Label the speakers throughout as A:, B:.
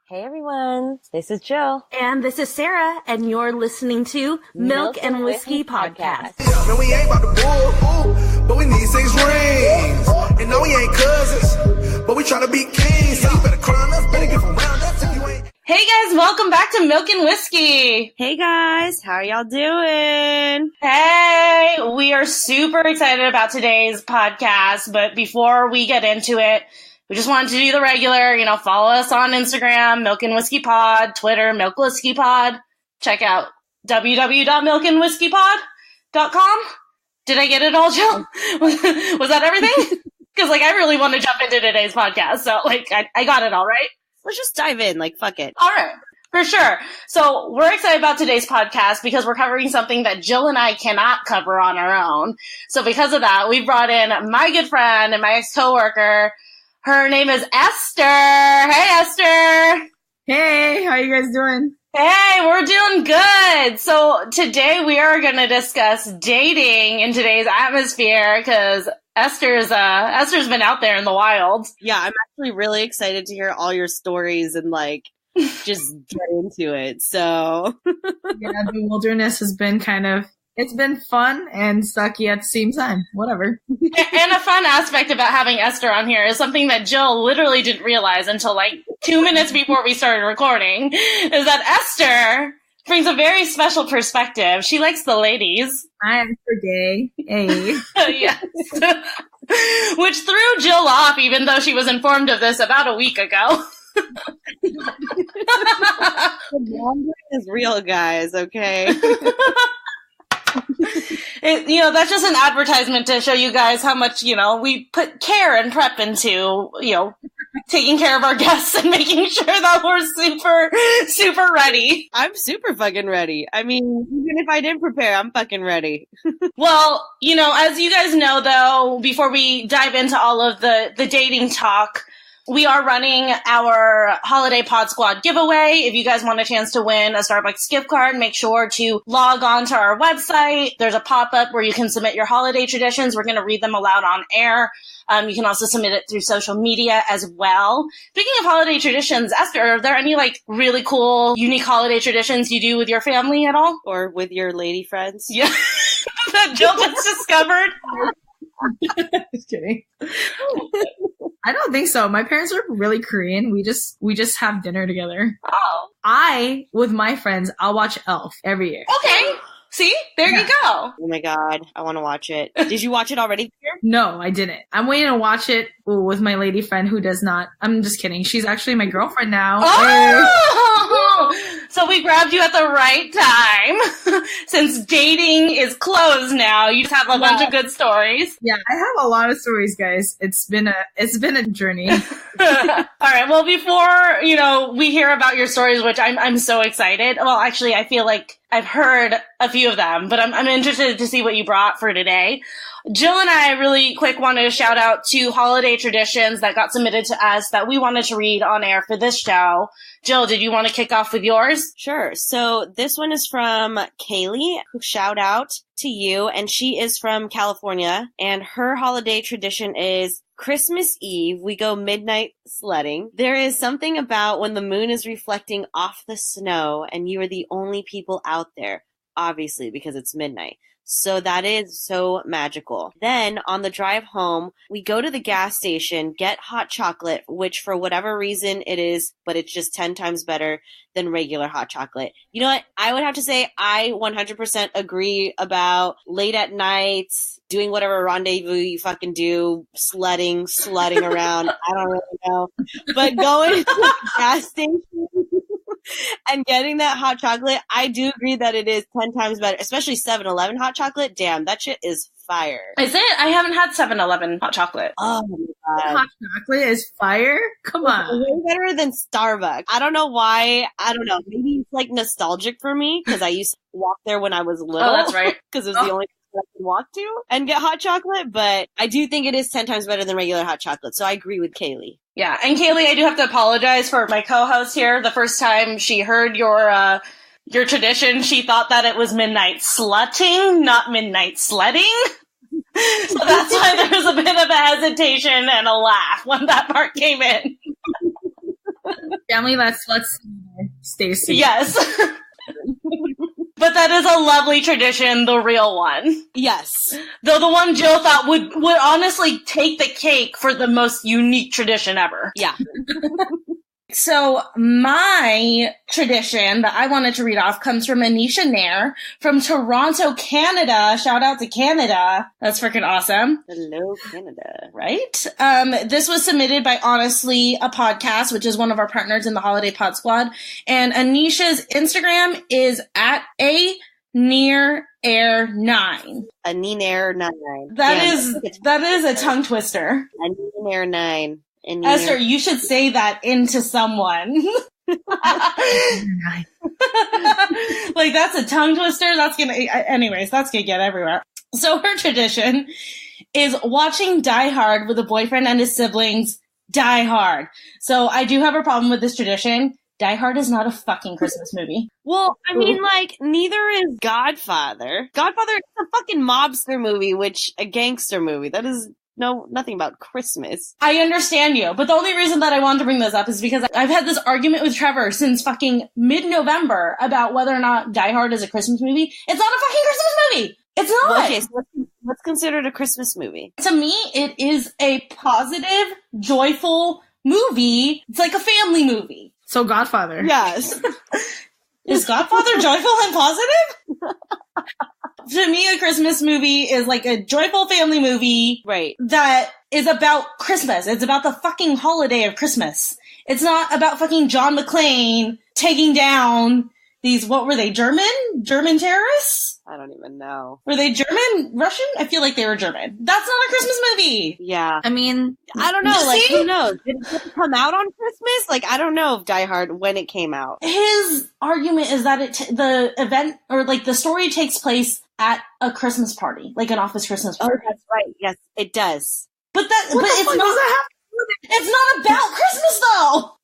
A: Hey everyone, this is Jill.
B: And this is Sarah, and you're listening to Milk and Whiskey Podcast.
C: Man, we ain't about to bull, but we need 6 rings. And no, we ain't cousins, but we tryna be kings. So you better crown us, better get from round us if you ain't.
D: Hey guys, welcome back to Milk and Whiskey.
A: Hey guys, how are y'all doing?
D: Hey, we are super excited about today's podcast, but before we get into it, we just wanted to do the regular, follow us on Instagram, Milk and Whiskey Pod, Twitter, Milk Whiskey Pod. Check out www.milkandwhiskeypod.com. Did I get it all, Jill? Was that everything? Because, I really want to jump into today's podcast, so, I got it all, right?
A: Let's just dive in, fuck it.
D: All right, for sure. So we're excited about today's podcast because we're covering something that Jill and I cannot cover on our own. So because of that, we brought in my good friend and my ex-coworker. Her name is Esther. Hey, Esther.
E: Hey, how you guys doing?
D: Hey, we're doing good. So today we are going to discuss dating in today's atmosphere because Esther's been out there in the wild.
A: Yeah, I'm actually really excited to hear all your stories and just get into it. So
E: yeah, the wilderness has been it's been fun and sucky at the same time. Whatever.
D: And a fun aspect about having Esther on here is something that Jill literally didn't realize until 2 minutes before we started recording, is that Esther brings a very special perspective. She likes the ladies.
E: I am for gay. Hey.
D: Yes. Which threw Jill off, even though she was informed of this about a week ago.
A: Wandering is real, guys, okay?
D: That's just an advertisement to show you guys how much, we put care and prep into, taking care of our guests and making sure that we're super, super ready.
A: I'm super fucking ready. I mean, even if I didn't prepare, I'm fucking ready.
D: Well, as you guys know, though, before we dive into all of the dating talk, we are running our Holiday Pod Squad giveaway. If you guys want a chance to win a Starbucks gift card, make sure to log on to our website. There's a pop-up where you can submit your holiday traditions. We're going to read them aloud on air. You can also submit it through social media as well. Speaking of holiday traditions, Esther, are there any really cool, unique holiday traditions you do with your family at all?
A: Or with your lady friends?
D: Yeah. That Jill just discovered.
E: Just kidding. I don't think so. My parents are really Korean. We just have dinner together.
D: Oh.
E: With my friends, I'll watch Elf every year.
D: Okay. See? There you go.
A: Oh my god, I want to watch it. Did you watch it already?
E: No, I didn't. I'm waiting to watch it with my lady friend who does not. I'm just kidding. She's actually my girlfriend now.
D: Oh! So we grabbed you at the right time. Since dating is closed now, you just have a bunch of good stories.
E: Yeah, I have a lot of stories, guys. It's been a journey.
D: All right. Well, before, we hear about your stories, which I'm so excited. Well, actually, I feel like I've heard a few of them, but I'm interested to see what you brought for today. Jill and I really quick wanted to shout out to holiday traditions that got submitted to us that we wanted to read on air for this show. Jill, did you want to kick off with yours?
A: Sure. So this one is from Kaylee, who shout out to you, and she is from California, and her holiday tradition is Christmas Eve, we go midnight sledding. There is something about when the moon is reflecting off the snow and you are the only people out there, obviously because it's midnight. So that is so magical. Then on the drive home, we go to the gas station, get hot chocolate, which for whatever reason it is, but it's just 10 times better than regular hot chocolate. You know what? I would have to say I 100% agree about late at night, doing whatever rendezvous you fucking do, sledding around. I don't really know. But going to the gas station and getting that hot chocolate, I do agree that it is 10 times better, especially 7-Eleven hot chocolate. Damn, that shit is fire.
D: Is it? I haven't had 7-Eleven hot chocolate.
A: Oh my god.
E: Hot chocolate is fire? Come on.
A: Way better than Starbucks. I don't know why. I don't know. Maybe it's nostalgic for me because I used to walk there when I was little.
D: Oh, that's right.
A: Because it was the only place I could walk to and get hot chocolate. But I do think it is 10 times better than regular hot chocolate. So I agree with Kaylee.
D: Yeah, and Kaylee, I do have to apologize for my co-host here. The first time she heard your tradition, she thought that it was midnight slutting, not midnight sledding. So that's why there was a bit of a hesitation and a laugh when that part came in.
E: Family, let's stay safe.
D: Yes. But that is a lovely tradition, the real one.
A: Yes.
D: Though the one Jill thought would honestly take the cake for the most unique tradition ever.
A: Yeah.
D: So my tradition that I wanted to read off comes from Anisha Nair from Toronto, Canada. Shout out to Canada. That's freaking awesome.
A: Hello, Canada.
D: Right? This was submitted by Honestly, a podcast, which is one of our partners in the Holiday Pod Squad. And Anisha's Instagram is at @nearair9.
A: A Ninair9.
D: That is a tongue twister.
A: A Ninair9.
D: Esther, you should say that into someone. Like, that's a tongue twister. That's gonna get everywhere. So her tradition is watching Die Hard with a boyfriend and his siblings. Die Hard. So I do have a problem with this tradition. Die Hard is not a fucking Christmas movie.
A: Well, I mean, like, neither is Godfather. Godfather is a fucking mobster movie, which a gangster movie. That is nothing about Christmas.
D: I understand you, but the only reason that I wanted to bring this up is because I've had this argument with Trevor since fucking mid-November about whether or not Die Hard is a Christmas movie. It's not a fucking Christmas movie! It's not!
A: Well, okay, so what's considered a Christmas movie?
D: To me, it is a positive, joyful movie. It's like a family movie.
E: So Godfather.
A: Yes.
D: Is Godfather joyful and positive? To me, a Christmas movie is like a joyful family movie.
A: Right.
D: That is about Christmas. It's about the fucking holiday of Christmas. It's not about fucking John McClane taking down these, what were they, German terrorists?
A: I don't even know.
D: Were they German? Russian? I feel like they were German. That's not a Christmas movie!
A: Yeah.
E: I mean,
A: I don't know. Like, who knows? Did it come out on Christmas? Like, I don't know if Die Hard, when it came out.
D: His argument is that the event, or like the story takes place at a Christmas party. Like an office Christmas party.
A: Oh, that's right. Yes, it does.
D: But it's not about Christmas though!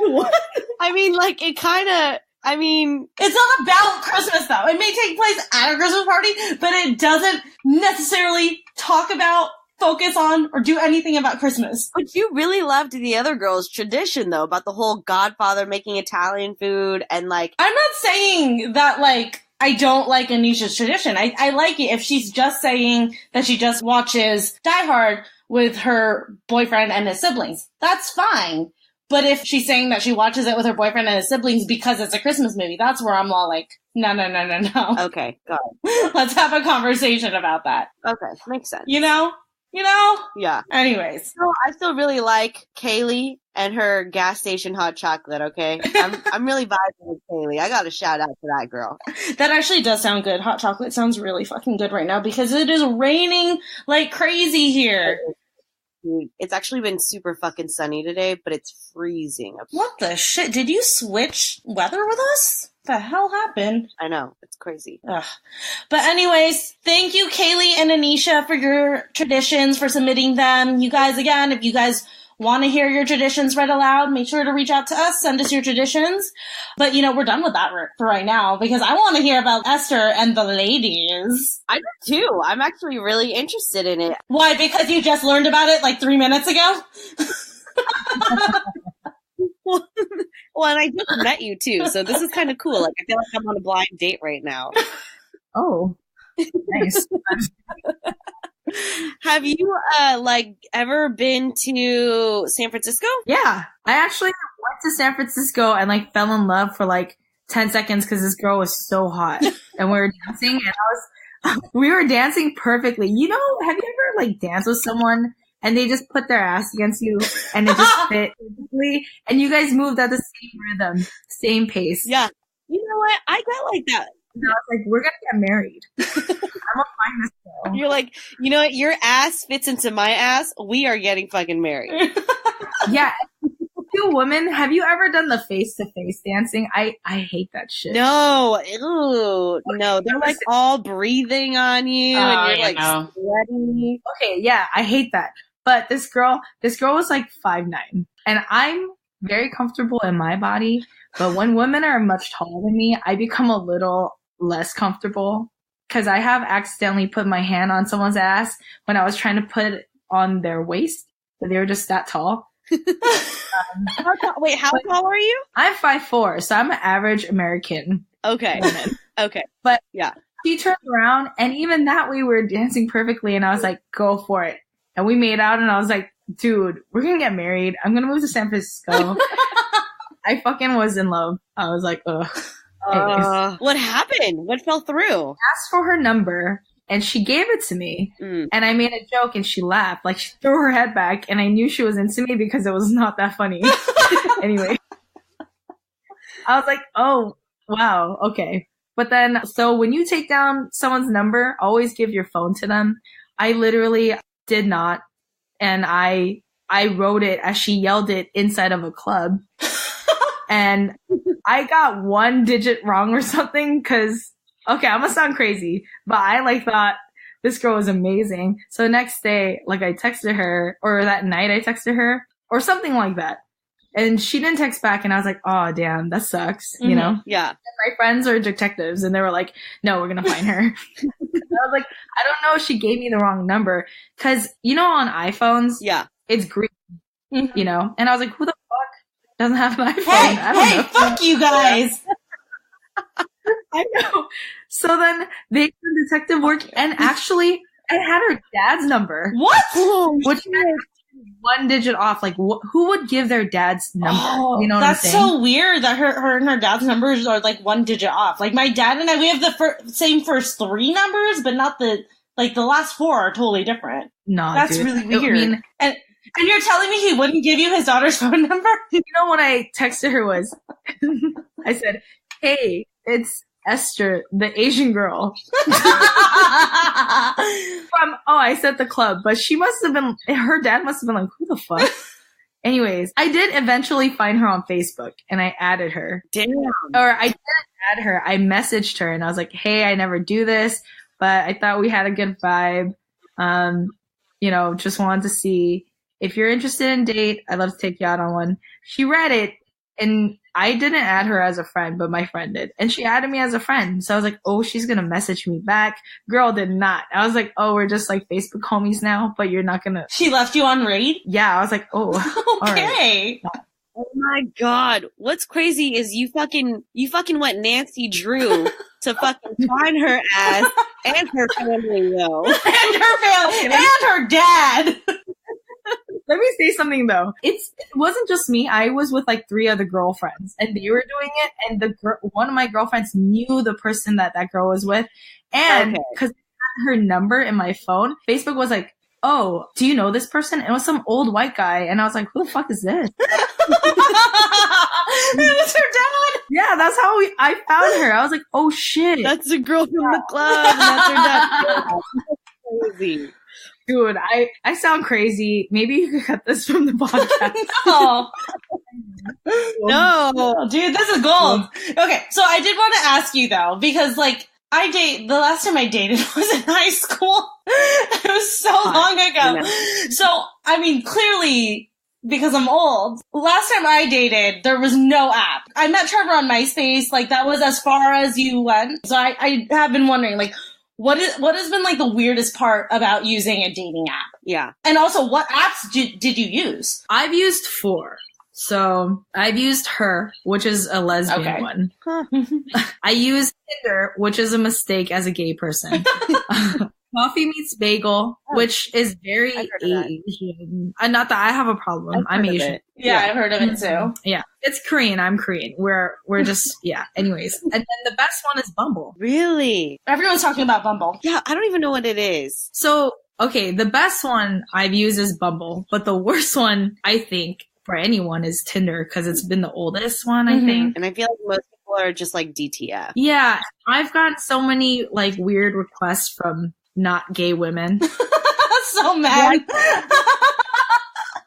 A: What? I mean, like, it kind of...
D: it's not about Christmas, though. It may take place at a Christmas party, but it doesn't necessarily focus on, or do anything about Christmas.
A: But you really loved the other girl's tradition, though, about the whole Godfather making Italian food and, like...
D: I'm not saying that, like, I don't like Anisha's tradition. I like it if she's just saying that she just watches Die Hard with her boyfriend and his siblings. That's fine. But if she's saying that she watches it with her boyfriend and his siblings because it's a Christmas movie, that's where I'm all like, no.
A: Okay, got it.
D: Let's have a conversation about that.
A: Okay, makes sense.
D: You know?
A: Yeah.
D: Anyways.
A: So I still really like Kaylee and her gas station hot chocolate, okay? I'm really vibing with Kaylee. I gotta shout out to that girl.
D: That actually does sound good. Hot chocolate sounds really fucking good right now because it is raining like crazy here.
A: Dude, it's actually been super fucking sunny today, but it's freezing.
D: What the shit? Did you switch weather with us? The hell happened?
A: I know. It's crazy.
D: Ugh. But anyways, thank you, Kaylee and Anisha, for your traditions, for submitting them. You guys, again, if you guys want to hear your traditions read aloud, make sure to reach out to us, send us your traditions. But, we're done with that for right now because I want to hear about Esther and the ladies.
A: I do too. I'm actually really interested in it.
D: Why? Because you just learned about it like 3 minutes ago?
A: Well, and I just met you too, so this is kind of cool. Like, I feel like I'm on a blind date right now.
E: Oh, nice.
A: Have you, ever been to San Francisco?
E: Yeah. I actually went to San Francisco and, fell in love for, 10 seconds because this girl was so hot. And we were dancing, and we were dancing perfectly. Have you ever, danced with someone and they just put their ass against you and it just fit perfectly? And you guys moved at the same rhythm, same pace.
A: Yeah. You know what? I got like that.
E: And I was like, we're going to get married. I'm going to find this girl.
A: You're like, you know what? Your ass fits into my ass. We are getting fucking married.
E: Yeah. You women, have you ever done the face-to-face dancing? I hate that shit.
A: No. Ew. No. They're all breathing on you and you're sweaty.
E: Okay, yeah, I hate that. But this girl was 5'9". And I'm very comfortable in my body. But when women are much taller than me, I become a little less comfortable because I have accidentally put my hand on someone's ass when I was trying to put it on their waist, but they were just that tall.
A: Wait, how tall are you?
E: I'm 5'4", so I'm an average American
A: Okay.
E: woman.
A: Okay.
E: But
A: yeah,
E: she turned around, and even that we were dancing perfectly, and I was like, go for it. And we made out, and I was like, dude, we're gonna get married. I'm gonna move to San Francisco. I fucking was in love. I was like, ugh.
A: What happened? What fell through?
E: Asked for her number, and she gave it to me. And I made a joke, and she laughed. Like, she threw her head back, and I knew she was into me because it was not that funny. Anyway. I was like, oh, wow, okay. But then, so when you take down someone's number, always give your phone to them. I literally did not. And I wrote it as she yelled it inside of a club. And I got one digit wrong or something because, okay, I'm gonna sound crazy, but I thought this girl was amazing. So the next day, I texted her, or that night I texted her, or something like that. And she didn't text back, and I was like, oh, damn, that sucks, you know?
A: Yeah.
E: And my friends are detectives, and they were like, no, we're gonna find her. I was like, I don't know if she gave me the wrong number, because, on iPhones, it's green, you know? And I was like, who the fuck doesn't have an iPhone? I don't know.
D: Fuck you guys!
E: I know. So then they did detective work, and actually, I had her dad's number.
D: What?
E: Which meant one digit off. Who would give their dad's number? You know what I'm saying?
D: That's so weird that her and her dad's numbers are one digit off. My dad and I, we have the same first three numbers, but not the last four are totally different.
E: No,
D: that's
E: dude.
D: really weird. And you're telling me he wouldn't give you his daughter's phone number?
E: You know what I texted her was? I said, hey, it's Esther, the Asian girl. I said the club, but her dad must have been like, who the fuck? Anyways, I did eventually find her on Facebook, and I added her.
A: Damn.
E: Or I didn't add her, I messaged her, and I was like, hey, I never do this, but I thought we had a good vibe. Just wanted to see if you're interested in date. I'd love to take you out on one. She read it, and I didn't add her as a friend, but my friend did. And she added me as a friend. So I was like, oh, she's going to message me back. Girl did not. I was like, oh, we're just Facebook homies now, but you're not going to.
D: She left you on read?
E: Yeah. I was like, oh,
D: okay.
E: All right.
A: Oh my God. What's crazy is you fucking went Nancy Drew to fucking find her ass and her family, though.
D: And her family. And her dad.
E: Let me say something though. It wasn't just me. I was with 3 other girlfriends, and they were doing it. And one of my girlfriends knew the person that girl was with, and because I had her number in my phone, Facebook was like, "Oh, do you know this person?" It was some old white guy, and I was like, "Who the fuck is this?"
D: It was her dad.
E: Yeah, that's how I found her. I was like, "Oh shit,
A: that's the girl from the club." And that's her dad. That's crazy.
E: Dude, I sound crazy. Maybe you could cut this from the podcast.
D: No, dude, this is gold. Okay, so I did want to ask you though, because the last time I dated was in high school. It was so long ago. So, I mean, clearly, because I'm old, last time I dated, there was no app. I met Trevor on MySpace. That was as far as you went. So I have been wondering, what has been the weirdest part about using a dating app?
A: Yeah.
D: And also, what apps did you use?
E: I've used 4. So I've used Her, which is a lesbian one.
A: Huh.
E: I used Tinder, which is a mistake as a gay person. Coffee Meets Bagel, which is very Asian. Not that I have a problem. I'm Asian.
D: Yeah, I've heard of it too.
E: Yeah. It's Korean. I'm Korean. We're just, yeah. Anyways. And then the best one is Bumble.
A: Really?
D: Everyone's talking about Bumble.
A: Yeah, I don't even know what it is.
E: So, okay, the best one I've used is Bumble, but the worst one, I think, for anyone is Tinder, because it's been the oldest one, I think.
A: And I feel like most people are just DTF.
E: Yeah. I've gotten so many weird requests from not gay women.
D: So mad.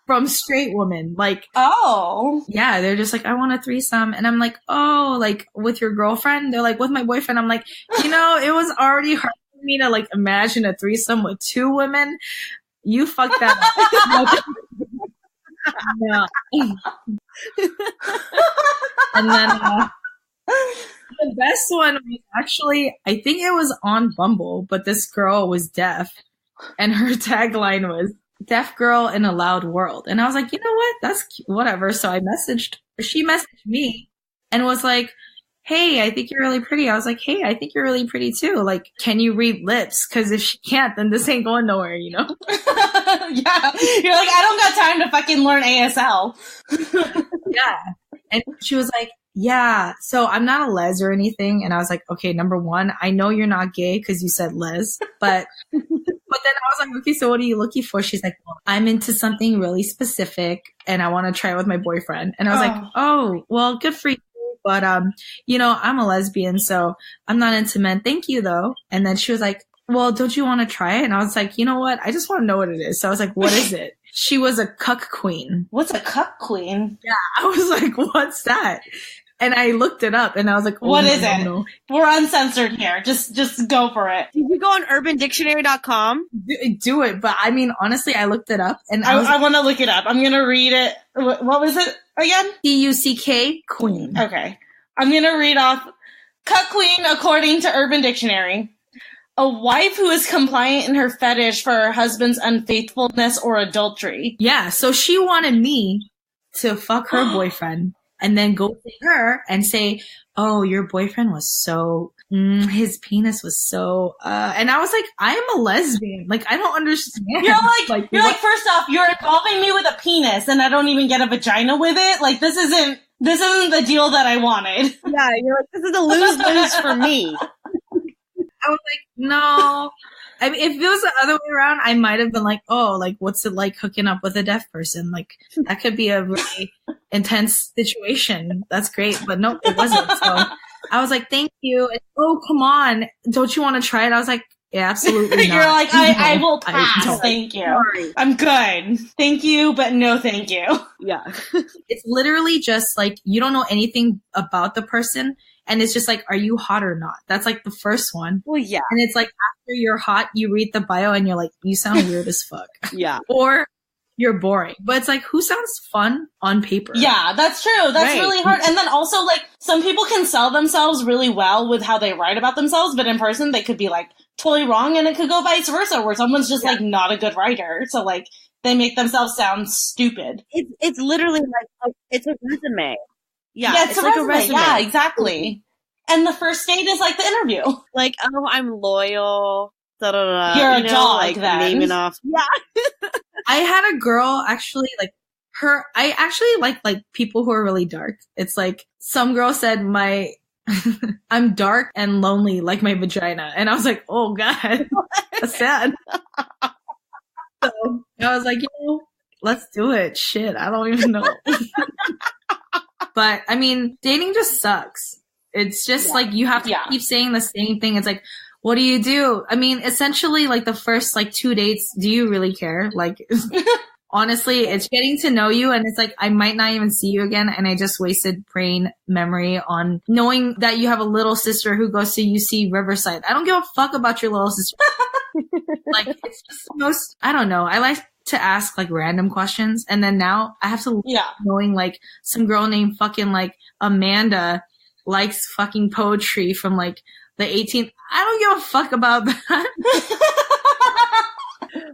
E: From straight women.
D: Oh.
E: Yeah, they're just I want a threesome. And I'm like, oh, with your girlfriend? They're like, with my boyfriend. I'm like, it was already hard for me to imagine a threesome with 2 women. You fucked that up. No. And then the best one was actually, I think it was on Bumble, but this girl was deaf, and her tagline was, deaf girl in a loud world. And I was like, you know what? That's cute. Whatever. So she messaged me and was like, hey, I think you're really pretty. I was like, hey, I think you're really pretty too. Like, can you read lips? Because if she can't, then this ain't going nowhere, you know?
D: Yeah. You're like, I don't got time to fucking learn ASL.
E: Yeah. And she was like, yeah, so I'm not a les or anything. And I was like, okay, number one, I know you're not gay because you said les, but then I was like, okay, so what are you looking for? She's like, well, I'm into something really specific and I want to try it with my boyfriend. And I was like, oh, well, good for you. But, you know, I'm a lesbian, so I'm not into men. Thank you, though. And then she was like, well, don't you want to try it? And I was like, you know what? I just want to know what it is. So I was like, what is it? She was a cuck queen.
D: What's a cuck queen?
E: Yeah. I was like, what's that? And I looked it up and I was like, oh,
D: what
E: no,
D: is it?
E: No.
D: We're uncensored here. Just go for it.
A: Did you go on urbandictionary.com?
E: Do it. But I mean, honestly, I looked it up and
D: I want to look it up. I'm going to read it. What was it again?
E: Cuck queen.
D: Okay. I'm going to read off cuck queen according to Urban Dictionary. A wife who is compliant in her fetish for her husband's unfaithfulness or adultery.
E: Yeah. So she wanted me to fuck her boyfriend. And then go to her and say, oh, your boyfriend was so, his penis was so, and I was like, I am a lesbian. Like, I don't understand.
D: You're like, first off, you're involving me with a penis and I don't even get a vagina with it. Like, this isn't the deal that I wanted.
A: Yeah, you're like, this is a lose-lose for me.
E: I was like, no. I mean, if it was the other way around, I might have been like, oh, like, what's it like hooking up with a deaf person? Like, that could be a really intense situation. That's great. But no, it wasn't. So I was like, thank you. And, oh, come on. Don't you want to try it? I was like, yeah, absolutely not.
D: You're like, I will pass. Thank you.
A: Sorry.
D: I'm good. Thank you, but no thank you.
A: Yeah.
E: It's literally just like, you don't know anything about the person. And it's just like, are you hot or not? That's like the first one.
A: Well, yeah.
E: And it's like, after you're hot, you read the bio and you're like, you sound weird as fuck.
A: Yeah.
E: Or you're boring. But it's like, who sounds fun on paper?
D: Yeah, that's true. That's
A: Right.
D: really hard. And then also, like, some people can sell themselves really well with how they write about themselves, but in person, they could be, like, totally wrong, and it could go vice versa, where someone's just, like, not a good writer. So, like, they make themselves sound stupid.
A: It's literally like, it's a resume.
D: Yeah, it's like a resume. Yeah, exactly. And the first date is, like, the interview.
A: Like, oh, I'm loyal. Da, da, da,
D: You're a
A: you know,
D: dog,
A: like,
D: then.
A: naming off. Yeah.
E: I had a girl actually I actually like people who are really dark. It's like some girl said I'm dark and lonely like my vagina. And I was like, oh God, that's sad. So I was like, let's do it. Shit, I don't even know. But I mean, dating just sucks. It's just like you have to keep saying the same thing. It's like, what do you do? I mean, essentially, like the first like 2 dates, do you really care? Like, honestly, it's getting to know you, and it's like I might not even see you again, and I just wasted brain memory on knowing that you have a little sister who goes to UC Riverside. I don't give a fuck about your little sister. Like, it's just the most. I don't know. I like to ask like random questions, and then now I have to knowing like some girl named fucking like Amanda likes fucking poetry from like the 18th. I don't give a fuck about that.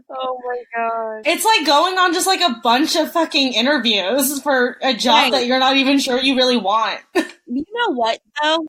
A: Oh my god.
D: It's like going on just like a bunch of fucking interviews for a job that you're not even sure you really want.
A: You know what though?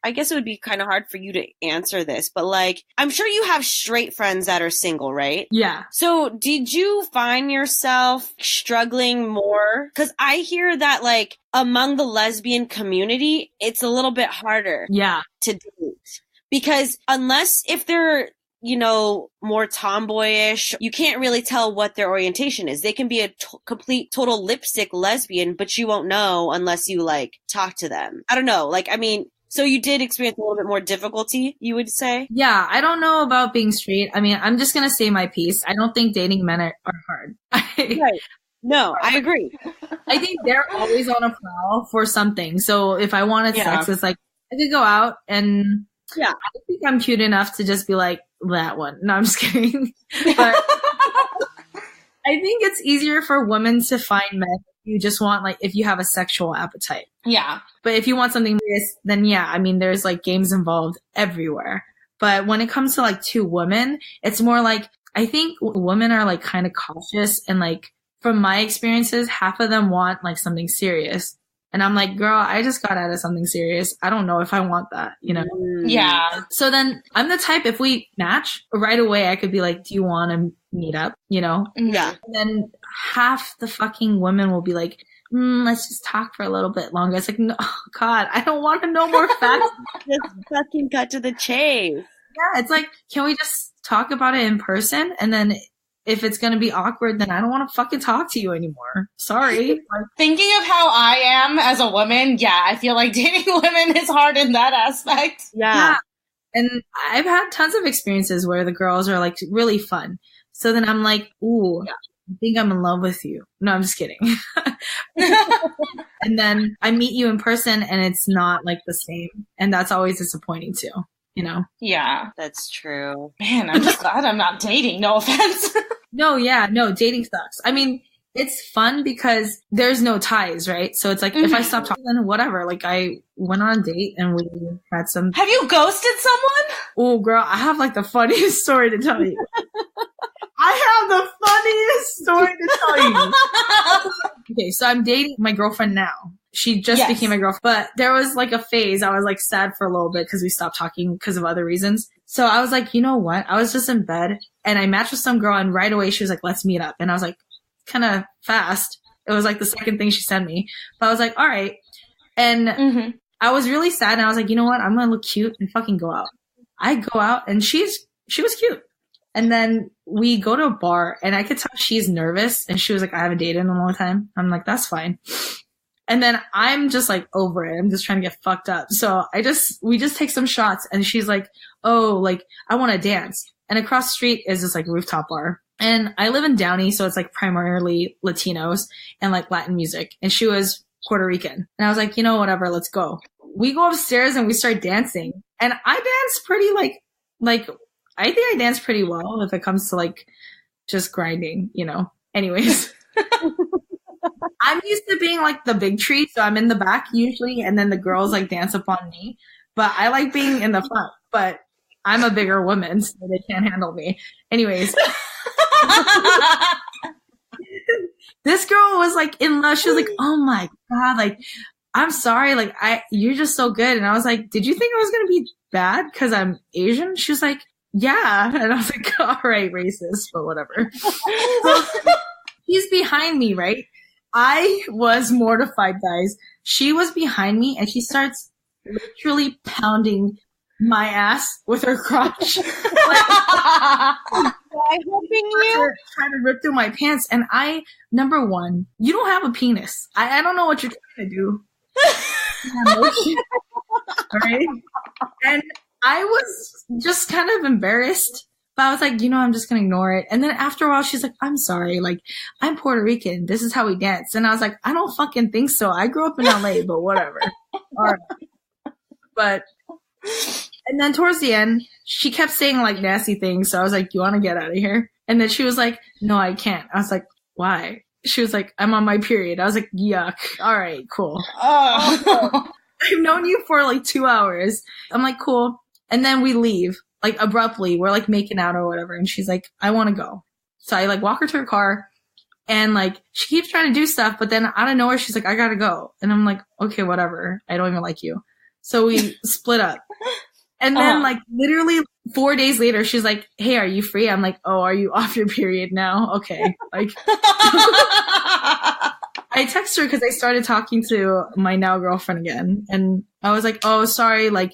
A: I guess it would be kind of hard for you to answer this, but like, I'm sure you have straight friends that are single, right?
E: Yeah.
A: So did you find yourself struggling more? Because I hear that like among the lesbian community, it's a little bit harder to date. Because unless if they're, you know, more tomboyish, you can't really tell what their orientation is. They can be a complete, total lipstick lesbian, but you won't know unless you like talk to them. I don't know. Like, I mean, so you did experience a little bit more difficulty, you would say?
E: Yeah, I don't know about being straight. I mean, I'm just going to say my piece. I don't think dating men are hard.
A: Right. No, I agree.
E: I think they're always on a prowl for something. So if I wanted sex, it's like, I could go out and I think I'm cute enough to just be like, that one. No, I'm just kidding. But I think it's easier for women to find men if you just want, like, if you have a sexual appetite.
D: Yeah.
E: But if you want something serious, then I mean, there's like games involved everywhere. But when it comes to like two women, it's more like I think women are like kind of cautious, and like from my experiences, half of them want like something serious. And I'm like, girl, I just got out of something serious. I don't know if I want that, you know?
D: Yeah.
E: So then I'm the type, if we match right away, I could be like, do you want to meet up? You know?
A: Yeah.
E: And then half the fucking women will be like, let's just talk for a little bit longer. It's like, no, God, I don't want to know more facts.
A: Just fucking cut to the chase.
E: Yeah, it's like, can we just talk about it in person? And then if it's going to be awkward, then I don't want to fucking talk to you anymore. Sorry. Like,
D: Thinking of how I am as a woman, yeah, I feel like dating women is hard in that aspect.
A: Yeah.
E: And I've had tons of experiences where the girls are like really fun. So then I'm like, ooh, I think I'm in love with you. No, I'm just kidding. And then I meet you in person and it's not like the same. And that's always disappointing too, you know?
D: Yeah.
A: That's true.
D: Man, I'm just glad I'm not dating. No offense.
E: No, dating sucks. I mean, it's fun because there's no ties, right? So it's like, if I stop talking, then whatever. Like, I went on a date and we had some...
D: Have you ghosted someone?
E: Oh, girl, I have like the funniest story to tell you. I have the funniest story to tell you. Okay, so I'm dating my girlfriend now. She just became my girlfriend. But there was like a phase I was like sad for a little bit because we stopped talking because of other reasons. So I was like, you know what? I was just in bed and I matched with some girl and right away she was like, let's meet up. And I was like, kind of fast. It was like the second thing she sent me. But I was like, all right. And I was really sad and I was like, you know what? I'm going to look cute and fucking go out. I go out and she was cute. And then we go to a bar and I could tell she's nervous and she was like, I haven't dated in a long time. I'm like, that's fine. And then I'm just like over it. I'm just trying to get fucked up. So we just take some shots and she's like, oh, like I want to dance. And across the street is this like rooftop bar. And I live in Downey. So it's like primarily Latinos and like Latin music. And she was Puerto Rican. And I was like, you know, whatever, let's go. We go upstairs and we start dancing. And I dance pretty like I think I dance pretty well if it comes to like just grinding, you know. Anyways. I'm used to being like the big tree, so I'm in the back usually, and then the girls like dance up on me. But I like being in the front, but I'm a bigger woman, so they can't handle me. Anyways. This girl was like in love. She was like, oh my God, like, I'm sorry, like you're just so good. And I was like, did you think I was gonna be bad because I'm Asian? She was like, yeah. And I was like, all right, racist, but whatever. So he's behind me, right? I was mortified, guys. She was behind me and she starts literally pounding my ass with her crotch. Like,
A: Why helping you?
E: Trying to rip through my pants. And number one, you don't have a penis. I don't know what you're trying to do. Right? And I was just kind of embarrassed. But I was like, you know, I'm just going to ignore it. And then after a while, she's like, I'm sorry. Like, I'm Puerto Rican. This is how we dance. And I was like, I don't fucking think so. I grew up in LA, but whatever. All right. But, and then towards the end, she kept saying like nasty things. So I was like, you want to get out of here? And then she was like, no, I can't. I was like, why? She was like, I'm on my period. I was like, yuck. All right, cool.
D: Oh.
E: I've known you for like 2 hours. I'm like, cool. And then we leave. Like abruptly, we're like making out or whatever. And she's like, I want to go. So I like walk her to her car and like she keeps trying to do stuff, but then out of nowhere, she's like, I gotta go. And I'm like, okay, whatever. I don't even like you. So we split up. And then like literally 4 days later, she's like, hey, are you free? I'm like, oh, are you off your period now? Okay. Like I text her because I started talking to my now girlfriend again. And I was like, oh, sorry. Like,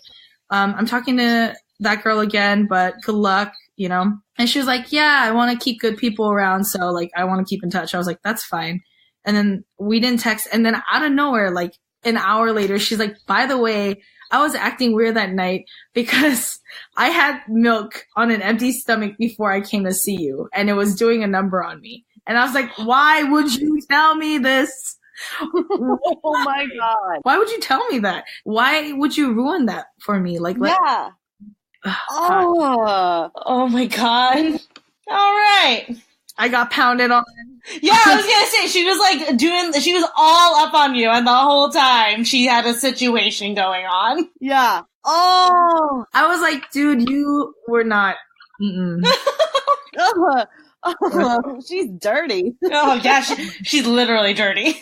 E: I'm talking to that girl again, but good luck, you know? And she was like, yeah, I want to keep good people around. So like, I want to keep in touch. I was like, that's fine. And then we didn't text. And then out of nowhere, like an hour later, she's like, by the way, I was acting weird that night because I had milk on an empty stomach before I came to see you. And it was doing a number on me. And I was like, why would you tell me this?
A: Oh my God.
E: Why would you tell me that? Why would you ruin that for me? Like,
A: yeah.
D: Oh my God. All right.
E: I got pounded on.
D: Yeah, I was gonna say, she was all up on you, and the whole time she had a situation going on.
A: Yeah. Oh.
E: I was like, dude, you were not Mm-mm.
A: Oh, she's dirty.
D: Oh, yeah, she's literally dirty.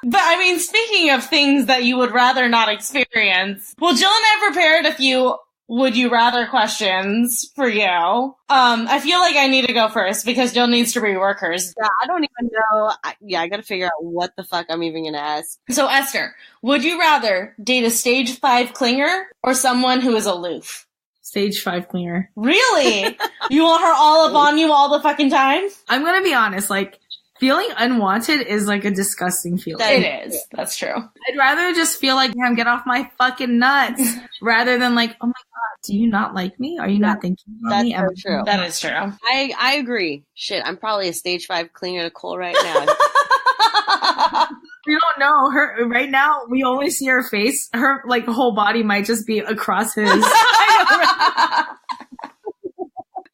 D: But, I mean, speaking of things that you would rather not experience, well, Jill and I prepared a few would you rather questions for you. I feel like I need to go first because Jill needs to rework hers.
A: Yeah, I don't even know. I gotta figure out what the fuck I'm even gonna ask.
D: So, Esther, would you rather date a stage 5 clinger or someone who is aloof?
E: Stage 5 clinger.
D: Really? You want her all up on you all the fucking time?
E: I'm gonna be honest, like, feeling unwanted is like a disgusting feeling.
D: It is. That's true.
E: I'd rather just feel like, damn, get off my fucking nuts, rather than like, oh my god, do you not like me? Are you not thinking about me?
A: That's so true.
D: That is true.
A: I agree. Shit, I'm probably a stage 5 clinger to Cole right now.
E: We don't know her right now. We only see her face. Her like whole body might just be across his.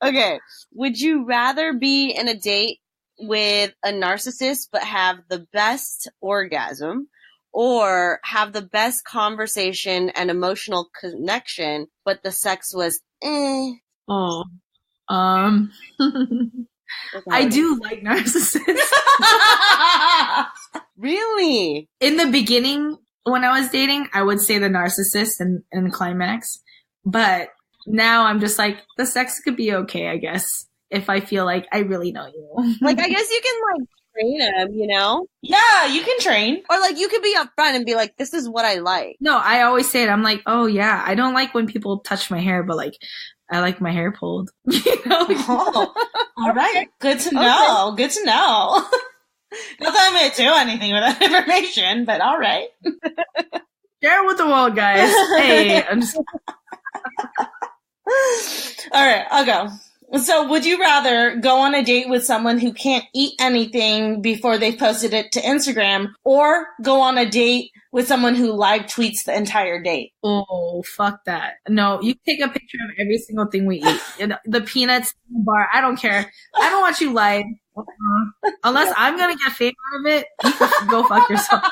A: Okay, would you rather be in a date with a narcissist but have the best orgasm, or have the best conversation and emotional connection but the sex was
E: Oh, I do like narcissists.
A: Really?
E: In the beginning, when I was dating, I would say the narcissist and climax, but now I'm just like, the sex could be okay, I guess, if I feel like I really know you.
A: Like, I guess you can like train him, you know?
D: Yeah, you can train.
A: Or like you could be upfront and be like, this is what I like.
E: No, I always say it. I'm like, oh yeah, I don't like when people touch my hair, but like, I like my hair pulled. You know?
D: Oh, all right. Good to know. Good to know. Not that I'm going to do anything with that information, but all right.
E: Share it with the world, guys. Hey, I'm just...
D: All right, I'll go. So, would you rather go on a date with someone who can't eat anything before they've posted it to Instagram, or go on a date with someone who live tweets the entire date?
E: Oh, fuck that. No, you take a picture of every single thing we eat. The peanuts, the bar, I don't care. I don't want you live. Unless I'm going to get fame out of it, you can go fuck yourself.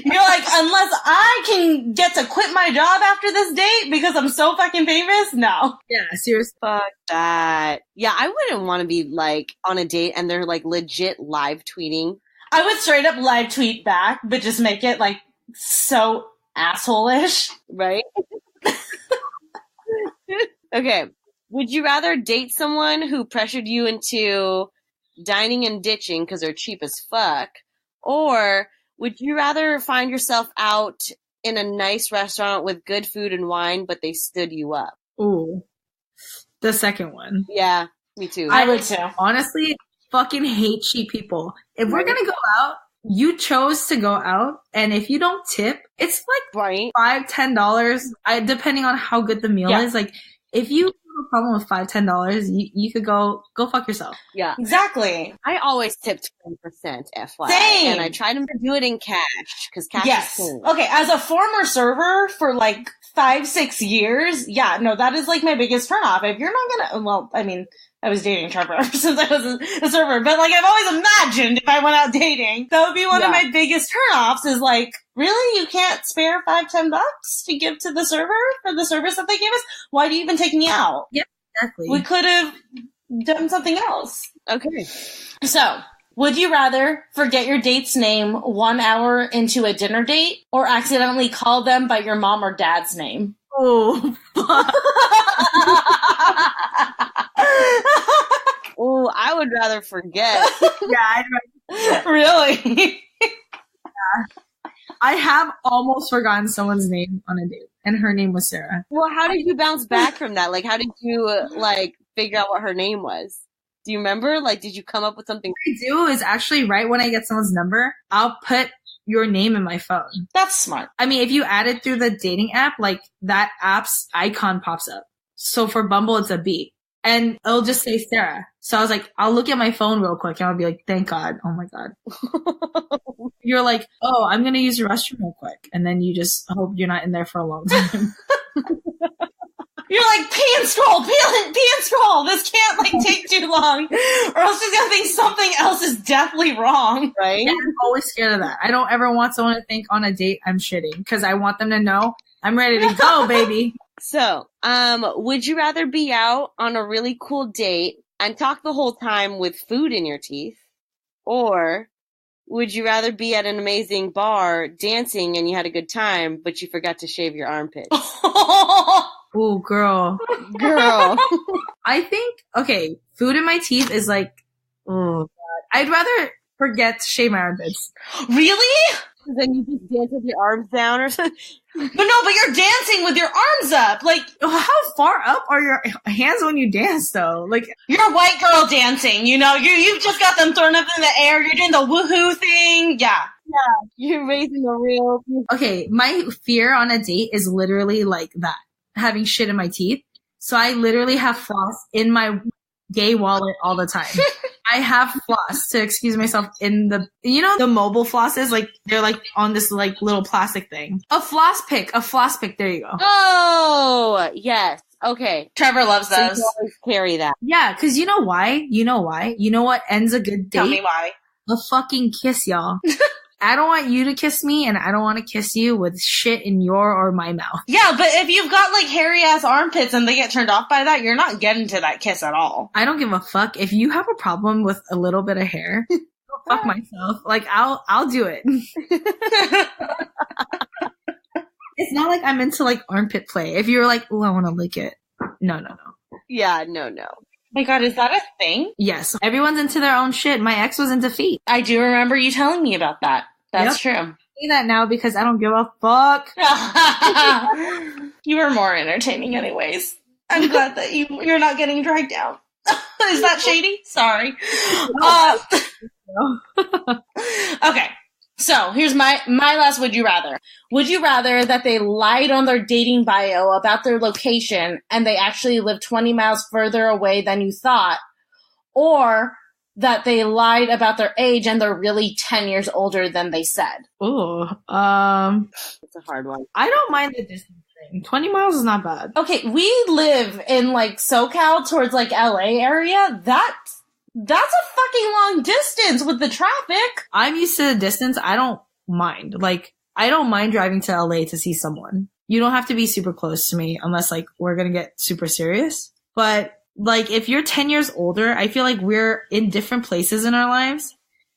D: You're like, unless I can get to quit my job after this date because I'm so fucking famous? No.
E: Yeah, seriously.
A: Fuck that. Yeah, I wouldn't want to be like on a date and they're like legit live tweeting.
D: I would straight up live tweet back, but just make it like so asshole-ish.
A: Right? Okay. Would you rather date someone who pressured you into dining and ditching because they're cheap as fuck? Or would you rather find yourself out in a nice restaurant with good food and wine, but they stood you up?
E: Ooh. The second one.
A: Yeah, me too.
D: I would too.
E: Honestly, fucking hate cheap people. If we're gonna go out, you chose to go out, and if you don't tip, it's like
A: right?
E: $5-10. Depending on how good the meal is. Like, if you have a problem with $5-10, you could go fuck yourself.
A: Yeah,
D: exactly.
A: I always tipped 20%, FYI.
D: Same.
A: And I tried to do it in cash because cash is cool.
D: Okay, as a former server for like 5-6 years, yeah, no, that is like my biggest turnoff. If you're not gonna, well, I mean, I was dating Trevor ever since I was a server, but like I've always imagined if I went out dating, that would be one of my biggest turnoffs is like, really? You can't spare $5-10 to give to the server for the service that they gave us? Why do you even take me out?
E: Yeah, exactly.
D: We could have done something else.
A: Okay.
D: So, would you rather forget your date's name 1 hour into a dinner date or accidentally call them by your mom or dad's name?
E: Oh, fuck.
A: Oh, I would rather forget.
E: Yeah, I'd rather forget.
D: Really?
E: I have almost forgotten someone's name on a date, and her name was Sarah.
A: Well, how did you bounce back from that? Like, how did you, like, figure out what her name was? Do you remember? Like, did you come up with something?
E: What I do is actually right when I get someone's number, I'll put your name in my phone.
D: That's smart.
E: I mean, if you add it through the dating app, like, that app's icon pops up. So for Bumble, it's a B. And it'll just say Sarah. So I was like, I'll look at my phone real quick and I'll be like, thank God. Oh my God. You're like, oh, I'm going to use the restroom real quick. And then you just hope you're not in there for a long time.
D: You're like, pee and scroll, pee and scroll. This can't like take too long or else she's going to think something else is definitely wrong.
A: Right?
E: Yeah, I'm always scared of that. I don't ever want someone to think on a date I'm shitting because I want them to know I'm ready to go, baby.
A: So, would you rather be out on a really cool date and talk the whole time with food in your teeth? Or would you rather be at an amazing bar dancing and you had a good time, but you forgot to shave your armpits?
E: Ooh, girl.
A: Girl.
E: I think, okay, food in my teeth is like, oh, God. I'd rather forget to shave my armpits.
D: Really?
A: Then you just dance with your arms down or something?
D: But you're dancing with your arms up. Like,
E: How far up are your hands when you dance, though? Like,
D: you're a white girl dancing, you know? You've just got them thrown up in the air. You're doing the woohoo thing. Yeah.
A: You're raising a real...
E: okay, my fear on a date is literally like that. Having shit in my teeth. So I literally have floss in my gay wallet all the time. I have floss to excuse myself in the, the mobile flosses, like they're like on this like little plastic thing. A floss pick. There you go.
A: Oh, yes. Okay.
D: Trevor loves
A: So
D: those.
A: you always carry that.
E: Yeah, because you know why? You know what ends a good date?
D: Tell me why.
E: A fucking kiss, y'all. I don't want you to kiss me, and I don't want to kiss you with shit in your or my mouth.
D: Yeah, but if you've got like hairy ass armpits and they get turned off by that, you're not getting to that kiss at all.
E: I don't give a fuck. If you have a problem with a little bit of hair, fuck myself. Like, I'll do it. It's not like I'm into like armpit play. If you're like, ooh, I want to lick it. No.
A: Yeah, no.
D: My God, is that a thing?
E: Yes. Everyone's into their own shit. My ex was into feet.
D: I do remember you telling me about that. That's true.
E: I say that now because I don't give a fuck.
D: You were more entertaining anyways. I'm glad that you're not getting dragged down. Is that shady? Sorry. Okay. So here's my last would you rather. Would you rather that they lied on their dating bio about their location and they actually live 20 miles further away than you thought, or that they lied about their age and they're really 10 years older than they said?
E: Ooh.
A: It's a hard one.
E: I don't mind the distance thing. 20 miles is not bad.
D: Okay, we live in like SoCal towards like LA area. That's a fucking long distance with the traffic.
E: I'm used to the distance. I don't mind. Like, I don't mind driving to LA to see someone. You don't have to be super close to me unless like we're gonna get super serious. But like, if you're 10 years older, I feel like we're in different places in our lives.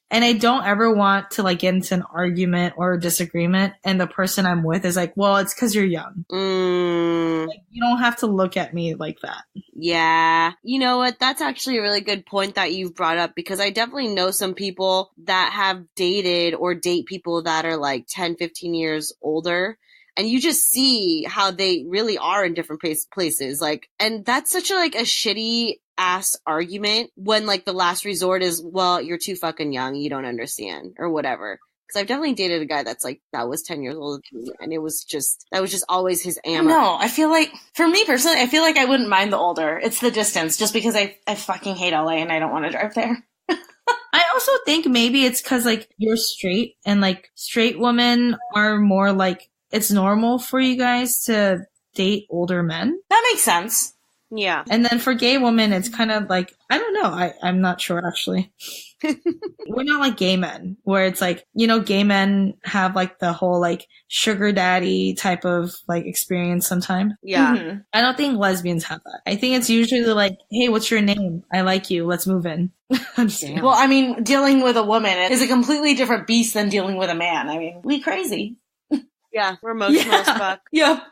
E: And I don't ever want to like get into an argument or a disagreement and the person I'm with is like, well, it's because you're young. Like, you don't have to look at me like that.
A: Yeah. You know what? That's actually a really good point that you've brought up, because I definitely know some people that have dated or date people that are like 10, 15 years older. And you just see how they really are in different places. Like, and that's such a shitty ass argument when like the last resort is, well, you're too fucking young, you don't understand, or whatever. Because I've definitely dated a guy that's like, that was 10 years old, and that was just always his ammo.
D: No, I feel like, for me personally, I feel like I wouldn't mind the older. It's the distance, just because I fucking hate LA and I don't want to drive there.
E: I also think maybe it's because like you're straight and like straight women are more like, it's normal for you guys to date older men.
D: That makes sense.
A: Yeah.
E: And then for gay women, it's kind of like, I don't know. I'm not sure, actually. We're not like gay men, where it's like, gay men have like the whole like sugar daddy type of like experience sometimes.
A: Yeah.
D: Mm-hmm.
E: I don't think lesbians have that. I think it's usually like, hey, what's your name? I like you. Let's move in. I'm just kidding.
D: Well, I mean, dealing with a woman is a completely different beast than dealing with a man. I mean, we crazy.
A: Yeah, we're emotional as fuck.
D: Yep.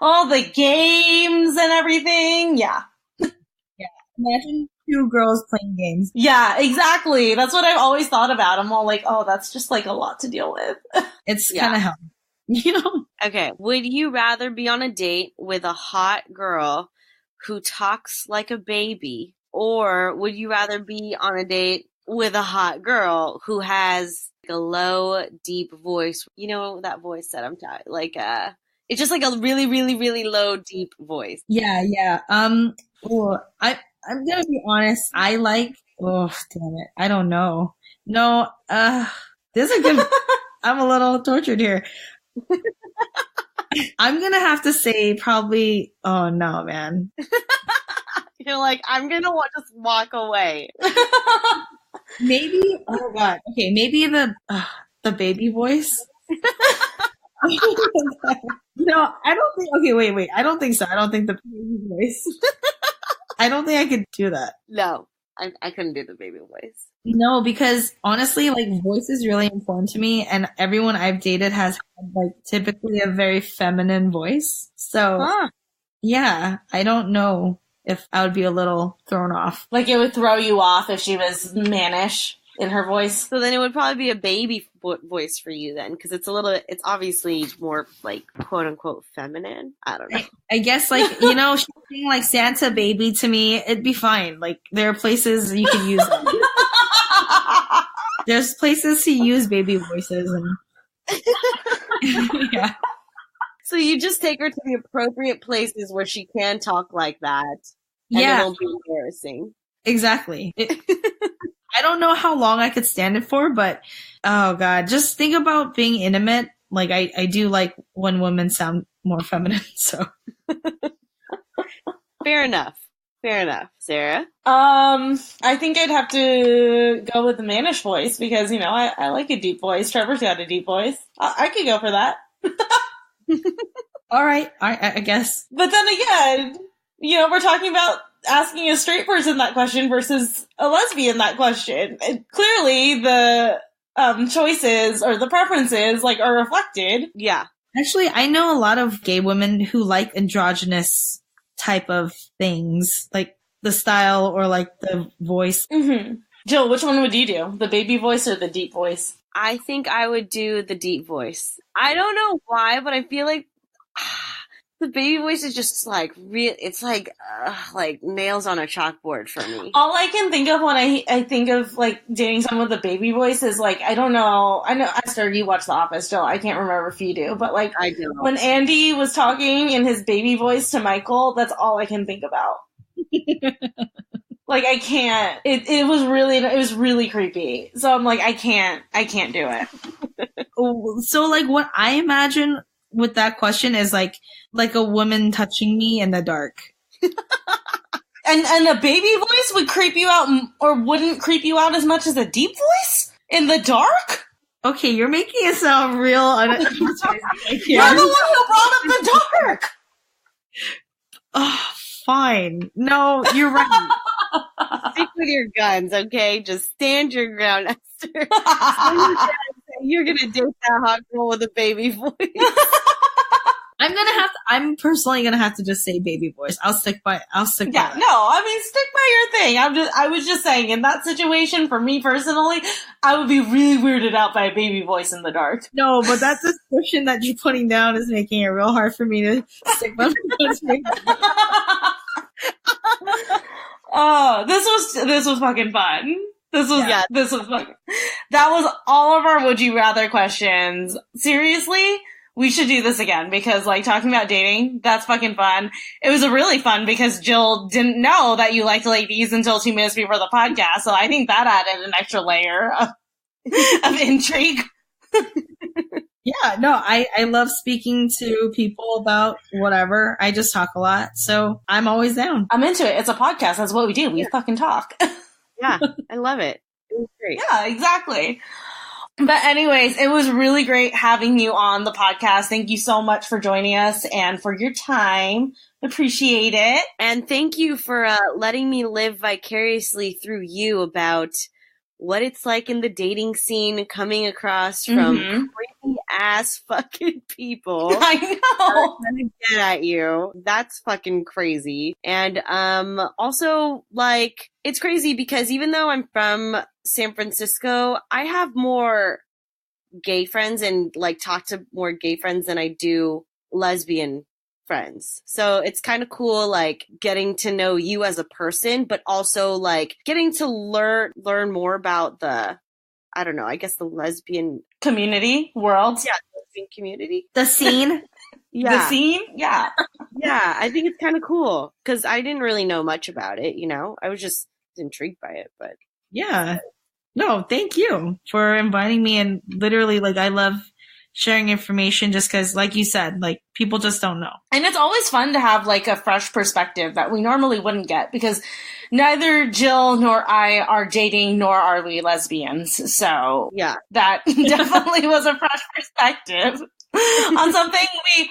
D: All the games and everything. Yeah.
E: Imagine two girls playing games.
D: Yeah, exactly. That's what I've always thought about. I'm all like, oh, that's just like a lot to deal with.
E: It's
A: Yeah.
E: kind of hell.
A: Okay. Would you rather be on a date with a hot girl who talks like a baby, or would you rather be on a date with a hot girl who has like a low, deep voice? You know that voice that I'm talking, like it's just like a really, really, really low, deep voice.
E: Yeah. I'm gonna be honest. I like. Oh damn it! I don't know. No. This is a good. I'm a little tortured here. I'm gonna have to say probably. Oh no, man.
A: You're like, I'm gonna just walk away.
E: Maybe. Oh god. Okay. Maybe the baby voice. No, I don't think. Okay, wait. I don't think so. I don't think the baby voice. I don't think I could do that.
A: No, I couldn't do the baby voice.
E: No, because honestly, like voice is really important to me, and everyone I've dated has had, like, typically a very feminine voice. So yeah, I don't know if I would be a little thrown off.
D: Like it would throw you off if she was mannish in her voice.
A: So then it would probably be a baby voice for you then, because it's obviously more like quote unquote feminine. I don't know.
E: I guess, like, she's saying like Santa baby to me, it'd be fine. Like there are places you can use that. There's places to use baby voices and yeah.
A: So you just take her to the appropriate places where she can talk like that. And it won't be embarrassing.
E: Exactly. I don't know how long I could stand it for, but oh god, just think about being intimate. Like I do like when women sound more feminine, so.
A: Fair enough. Sarah?
D: I think I'd have to go with the mannish voice because, I like a deep voice. Trevor's got a deep voice. I could go for that.
E: All right, I guess.
D: But then again, we're talking about asking a straight person that question versus a lesbian that question. And clearly, the choices or the preferences are reflected.
A: Yeah.
E: Actually, I know a lot of gay women who like androgynous type of things, like the style or like the voice.
D: Mm-hmm. Jill, which one would you do? The baby voice or the deep voice?
A: I think I would do the deep voice. I don't know why, but I feel like the baby voice is just like real. It's like nails on a chalkboard for me.
D: All I can think of when I think of like dating someone with a baby voice is like, I don't know. I know Esther, you watch The Office, Jill. I can't remember if you do, but like
A: I do.
D: When Andy was talking in his baby voice to Michael, that's all I can think about. Like I can't. It was really creepy. So I'm like, I can't do it.
E: So like what I imagine with that question is like a woman touching me in the dark.
D: And a baby voice would creep you out, or wouldn't creep you out as much as a deep voice in the dark?
E: Okay, you're making it sound real.
D: You're the one who brought up the dark.
E: Oh, fine. No, you're right.
A: Stick with your guns, okay? Just stand your ground, Esther. You're gonna date that hot girl with a baby voice.
E: I'm personally gonna have to just say baby voice. I'll stick by that.
D: Stick by your thing. I was just saying, in that situation, for me personally, I would be really weirded out by a baby voice in the dark.
E: No, but that description that you're putting down is making it real hard for me to stick by my
D: Oh, this was fucking fun. This was fucking. That was all of our would you rather questions. Seriously, we should do this again because talking about dating, that's fucking fun. It was really fun because Jill didn't know that you liked ladies until 2 minutes before the podcast. So I think that added an extra layer of intrigue.
E: Yeah, no, I love speaking to people about whatever. I just talk a lot, so I'm always down.
D: I'm into it. It's a podcast. That's what we do. We fucking talk.
A: Yeah, I love it. It was great.
D: Yeah, exactly. But anyways, it was really great having you on the podcast. Thank you so much for joining us and for your time. Appreciate it.
A: And thank you for letting me live vicariously through you about what it's like in the dating scene, coming across from crazy ass fucking people.
D: I know.
A: Trying to get at you. That's fucking crazy. And also, it's crazy because even though I'm from San Francisco, I have more gay friends and talk to more gay friends than I do lesbian friends. So it's kind of cool, getting to know you as a person, but also getting to learn more about the, I don't know, I guess the lesbian
D: community world.
A: Yeah, lesbian community.
E: The scene.
A: Yeah.
D: The scene? Yeah.
A: Yeah, I think it's kind of cool because I didn't really know much about it, I was just intrigued by it, but
E: yeah. No, thank you for inviting me, and literally I love sharing information just because, like you said, people just don't know.
D: And it's always fun to have a fresh perspective that we normally wouldn't get because neither Jill nor I are dating nor are we lesbians. So
A: yeah,
D: that definitely was a fresh perspective. on something we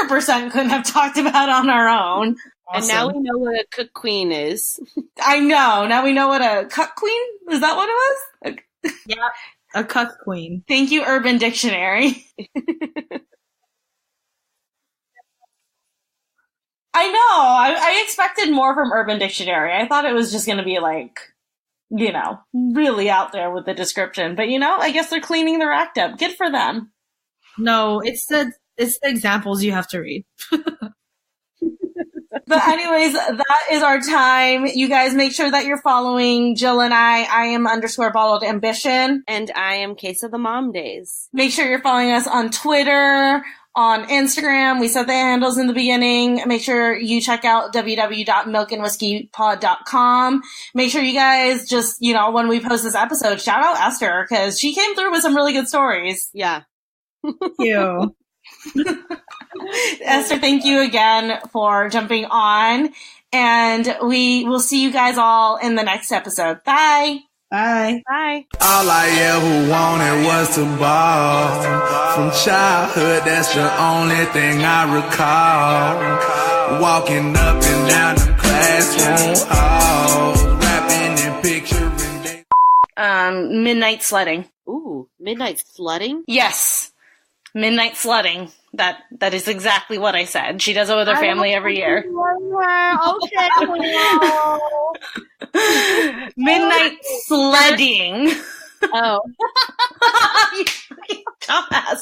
D: 100% couldn't have talked about on our own.
A: And now we know what a cook queen is.
D: I know. Now we know what a cuck queen is. That what it was?
E: Yeah, a cuck queen.
D: Thank you, Urban Dictionary. I know. I expected more from Urban Dictionary. I thought it was just going to be like, you know, really out there with the description. But you know, I guess they're cleaning their act up. Good for them.
E: No, it's the examples you have to read.
D: But anyways, that is our time. You guys make sure that you're following Jill and I. I am _bottled ambition.
A: And I am Case of the Mom Days.
D: Make sure you're following us on Twitter, on Instagram. We said the handles in the beginning. Make sure you check out www.milkandwhiskeypod.com. Make sure you guys just, you know, when we post this episode, shout out Esther, because she came through with some really good stories.
A: Yeah.
E: Thank you.
D: Esther, thank you again for jumping on, and we will see you guys all in the next episode. Bye.
E: Bye.
A: Bye.
C: All I ever wanted was to ball. From childhood, that's the only thing I recall. Walking up and down the classroom halls, rapping and picturing.
D: Midnight sledding.
A: Ooh, midnight flooding?
D: Yes. Midnight sledding. That is exactly what I said. She does it with her family every year.
A: Okay.
D: Midnight sledding.
A: Oh.
D: You fucking dumbass.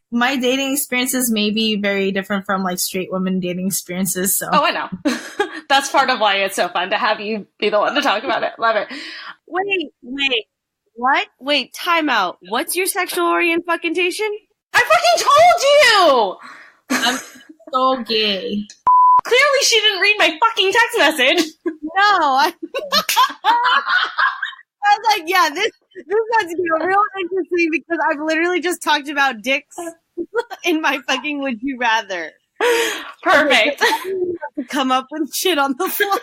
E: My dating experiences may be very different from like straight women dating experiences. So
D: Oh, I know. That's part of why it's so fun to have you be the one to talk about it. Love it.
A: Wait. What? Wait, time out. What's your sexual orientation?
D: I fucking told you!
E: I'm so gay.
D: Clearly she didn't read my fucking text message.
A: No, I was like, yeah, this has to be real interesting because I've literally just talked about dicks in my fucking Would You Rather.
D: Perfect.
A: Come up with shit on the fly.